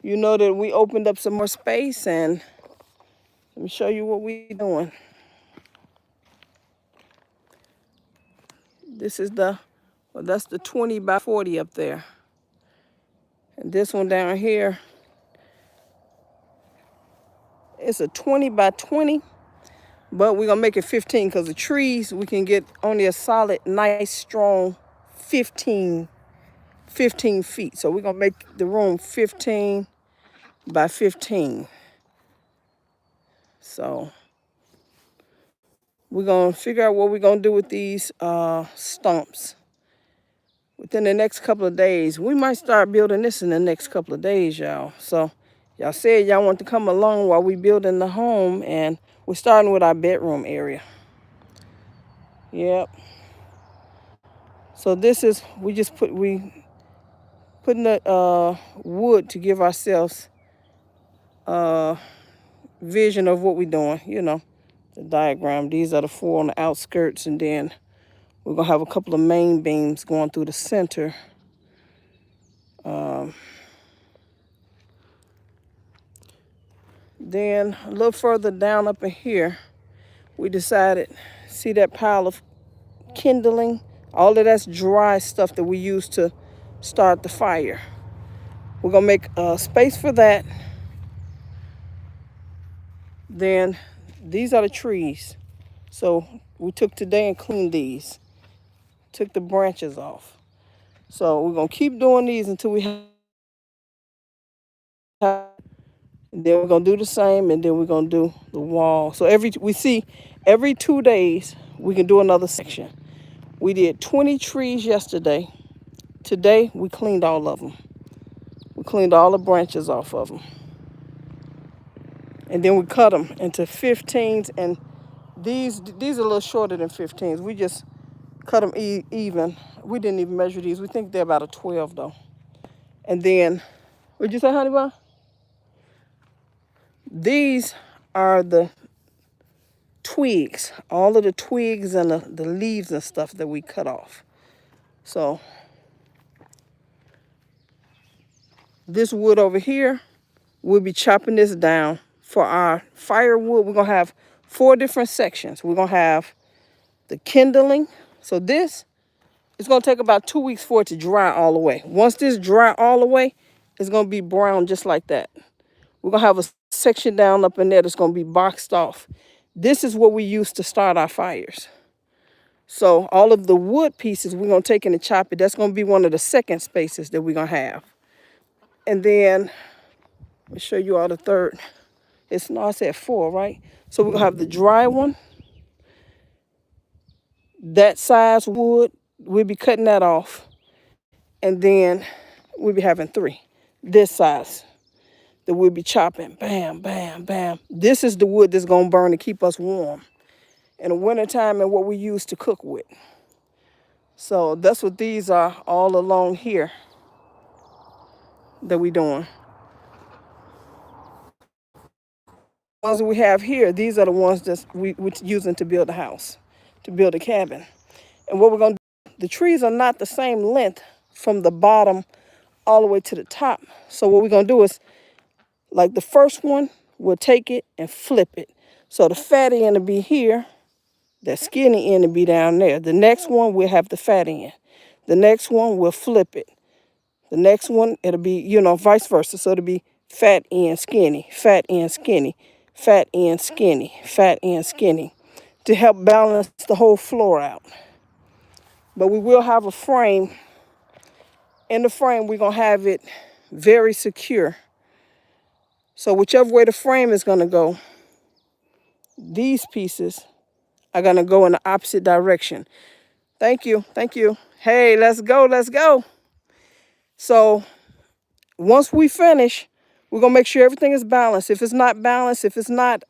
you know that we opened up some more space, and let me show you what we're doing. This is well, that's the 20 by 40 up there. And this one down here, it's a 20 by 20, but we're gonna make it 15 because the trees, we can get only a solid, nice, strong 15 feet. So we're gonna make the room 15 by 15. So we're gonna figure out what we're gonna do with these stumps within the next couple of days. We might start building this in the next couple of days, y'all. So y'all said y'all want to come along while we building the home, and we're starting with our bedroom area. Yep. So this is, we putting the wood to give ourselves vision of what we're doing, the diagram. These are the four on the outskirts, and then we're gonna have a couple of main beams going through the center. Then a little further down up in here, we decided, see that pile of kindling? All of that's dry stuff that we use to start the fire. We're gonna make a space for that. Then these are the trees. So we took today and cleaned these, took the branches off. So we're gonna keep doing these until we have, and then we're gonna do the same, and then we're gonna do the wall. So every 2 days we can do another section. We did 20 trees yesterday. Today we cleaned all of them. We cleaned all the branches off of them. And then we cut them into 15s, and these are a little shorter than 15s. We just cut them even. We didn't even measure these. We think they're about a 12 though. And then, what'd you say, honey bun? These are the twigs, all of the twigs and the leaves and stuff that we cut off. So this wood over here, we'll be chopping this down. For our firewood, we're gonna have 4 different sections. We're gonna have the kindling. So this, it's gonna take about 2 weeks for it to dry all the way. Once this dry all the way, it's gonna be brown just like that. We're gonna have a section down up in there that's gonna be boxed off. This is what we use to start our fires. So all of the wood pieces we're gonna take and chop it. That's gonna be one of the second spaces that we're gonna have. And then, let me show you all the third. I said 4, right? So we're gonna have the dry one. That size wood, we'll be cutting that off. And then we'll be having 3, this size, that we'll be chopping. Bam, bam, bam. This is the wood that's gonna burn to keep us warm in the wintertime, and what we use to cook with. So that's what these are all along here that we're doing. The ones that we have here, these are the ones that we're using to build a house, to build a cabin. And what we're gonna do, the trees are not the same length from the bottom all the way to the top. So what we're gonna do is, like the first one, we'll take it and flip it. So the fatty end will be here, the skinny end will be down there. The next one, we'll have the fatty end. The next one, we'll flip it. The next one, it'll be, vice versa. So it'll be fat end, skinny, fat end, skinny, fat end, skinny, fat end, skinny, to help balance the whole floor out. But we will have a frame. In the frame, we're going to have it very secure. So whichever way the frame is going to go, these pieces are going to go in the opposite direction. Thank you. Thank you. Hey, let's go. Let's go. So once we finish, we're going to make sure everything is balanced. If it's not balanced, if it's not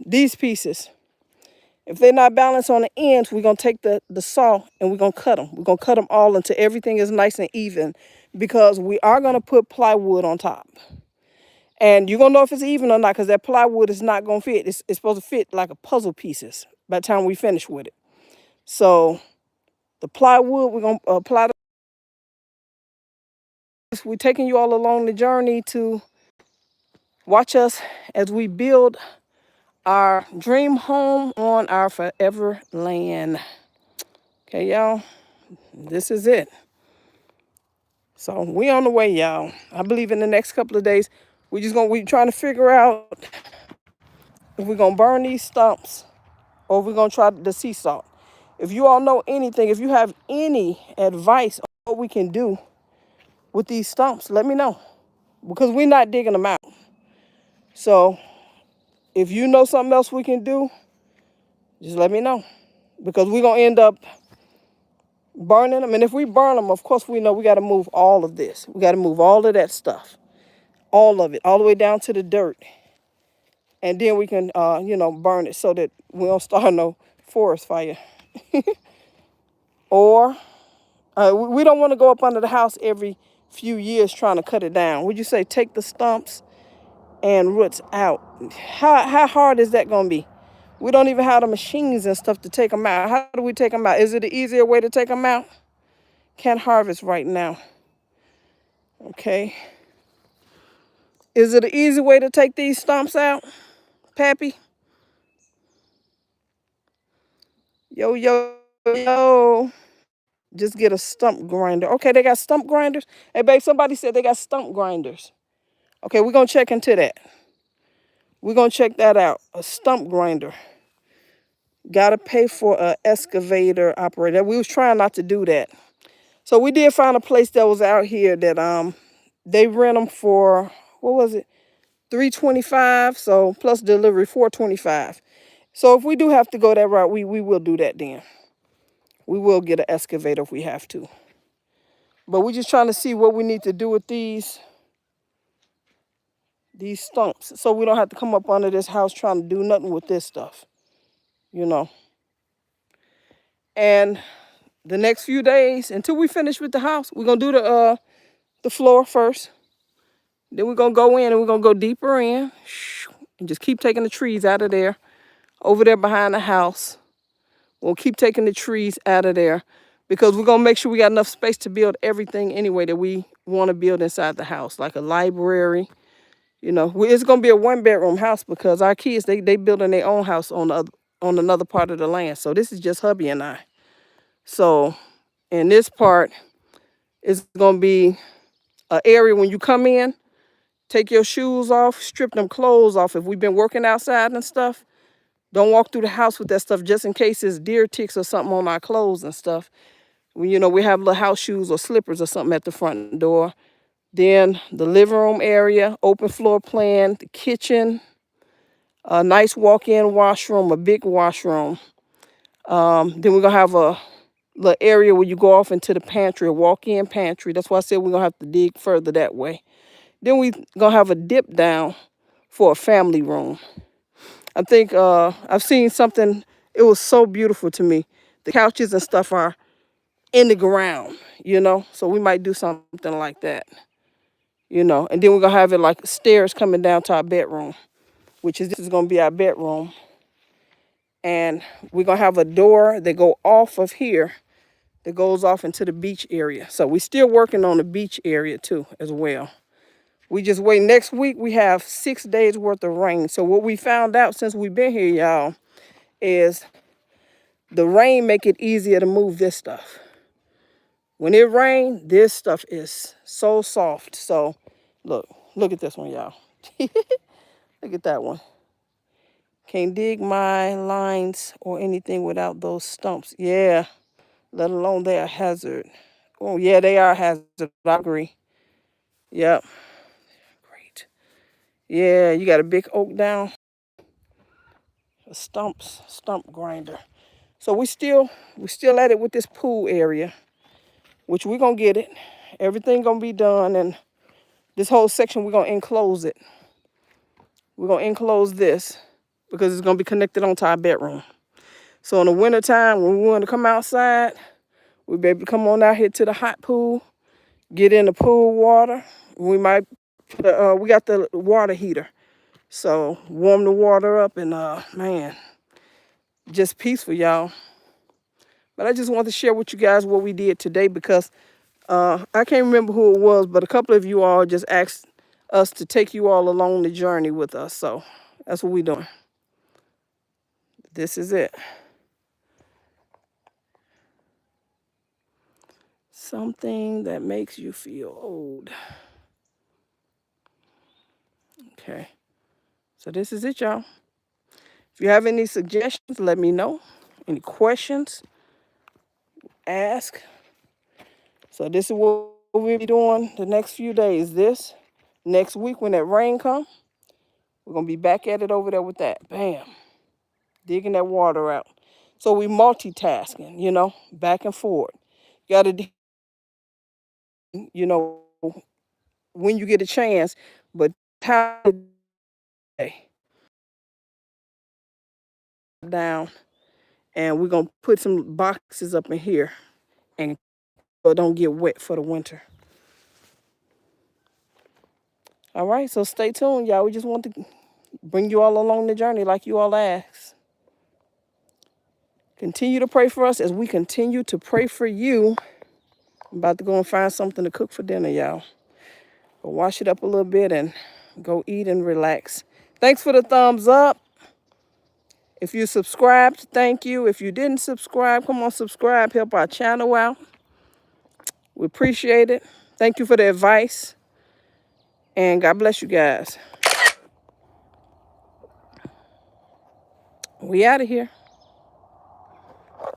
these pieces, if they're not balanced on the ends, we're going to take the saw and we're going to cut them. We're going to cut them all until everything is nice and even, because we are going to put plywood on top. And you're going to know if it's even or not, because that plywood is not going to fit. It's supposed to fit like a puzzle pieces by the time we finish with it. So the plywood, we're going to apply we're taking you all along the journey to watch us as we build our dream home on our forever land. Okay, y'all, this is it. So we on the way, y'all. I believe in the next couple of days, we're trying to figure out if we're gonna burn these stumps or if we're gonna try the sea salt. If you all know anything, if you have any advice on what we can do with these stumps, let me know. Because we're not digging them out. So if you know something else we can do, just let me know. Because we're gonna end up burning them. And if we burn them, of course we know we gotta move all of this. We gotta move all of that stuff. All of it, all the way down to the dirt. And then we can burn it so that we don't start no forest fire. Or we don't want to go up under the house every few years trying to cut it down. Would you say take the stumps and roots out? How hard is that going to be? We don't even have the machines and stuff to take them out. How do we take them out? Is it an easier way to take them out? Can't harvest right now. Okay. Is it an easy way to take these stumps out, Pappy? Yo, yo, yo. Just get a stump grinder. Okay, they got stump grinders. Hey, babe, somebody said they got stump grinders. Okay, we're going to check into that. We're going to check that out. A stump grinder. Got to pay for an excavator operator. We was trying not to do that. So we did find a place that was out here that they rent them for, what was it? $325. So plus delivery, $425. So if we do have to go that route, we will do that then. We will get an excavator if we have to. But we're just trying to see what we need to do with these stumps so we don't have to come up under this house trying to do nothing with this stuff, And the next few days, until we finish with the house, we're going to do the floor first. Then we're going to go in and we're going to go deeper in and just keep taking the trees out of there, over there behind the house. We'll keep taking the trees out of there because we're going to make sure we got enough space to build everything anyway that we want to build inside the house, like a library. It's going to be a 1-bedroom house because our kids, they building their own house on another part of the land. So this is just hubby and I. So in this part, it's going to be an area when you come in, take your shoes off, strip them clothes off. If we've been working outside and stuff, don't walk through the house with that stuff just in case it's deer ticks or something on our clothes and stuff. We have little house shoes or slippers or something at the front door. Then the living room area, open floor plan, the kitchen, a nice walk-in washroom, a big washroom. Then we're going to have a little area where you go off into the pantry, a walk-in pantry. That's why I said we're going to have to dig further that way. Then we're going to have a dip down for a family room. I think I've seen something, it was so beautiful to me. The couches and stuff are in the ground, so we might do something like that, and then we're going to have it like stairs coming down to our bedroom, this is going to be our bedroom. And we're going to have a door that go off of here that goes off into the beach area. So we're still working on the beach area too as well. We just wait. Next week, we have 6 days worth of rain. So what we found out since we've been here, y'all, is the rain make it easier to move this stuff. When it rains, this stuff is so soft. So look at this one, y'all. Look at that one. Can't dig my lines or anything without those stumps. Yeah, let alone they're a hazard. Oh, yeah, they are a hazard. I agree. Yep. Great. Yeah, you got a big oak down. A stump grinder. So we still at it with this pool area, which we're going to get it. Everything going to be done, and this whole section, we're going to enclose it. We're going to enclose this because it's going to be connected onto our bedroom. So in the wintertime, when we want to come outside, we be able to come on out here to the hot pool, get in the pool water. We might, we got the water heater. So warm the water up and, man, just peaceful, y'all. But I just want to share with you guys what we did today because I can't remember who it was, but a couple of you all just asked us to take you all along the journey with us. So that's what we're doing. This is it. Something that makes you feel old. Okay. So this is it, y'all. If you have any suggestions, let me know. Any questions, ask. So this is what we'll be doing the next few days. This next week when that rain comes, we're gonna be back at it over there with that. Bam. Digging that water out. So we multitasking, back and forth. Gotta, you know, when you get a chance, but how down, and we're gonna put some boxes up in here and so it don't get wet for the winter. All right, so stay tuned, y'all. We just want to bring you all along the journey like you all asked. Continue to pray for us as we continue to pray for you. I'm about to go and find something to cook for dinner, y'all. But wash it up a little bit and go eat and relax. Thanks for the thumbs up. If you subscribed, thank you. If you didn't subscribe, come on, subscribe. Help our channel out. We appreciate it. Thank you for the advice. And God bless you guys. We out of here.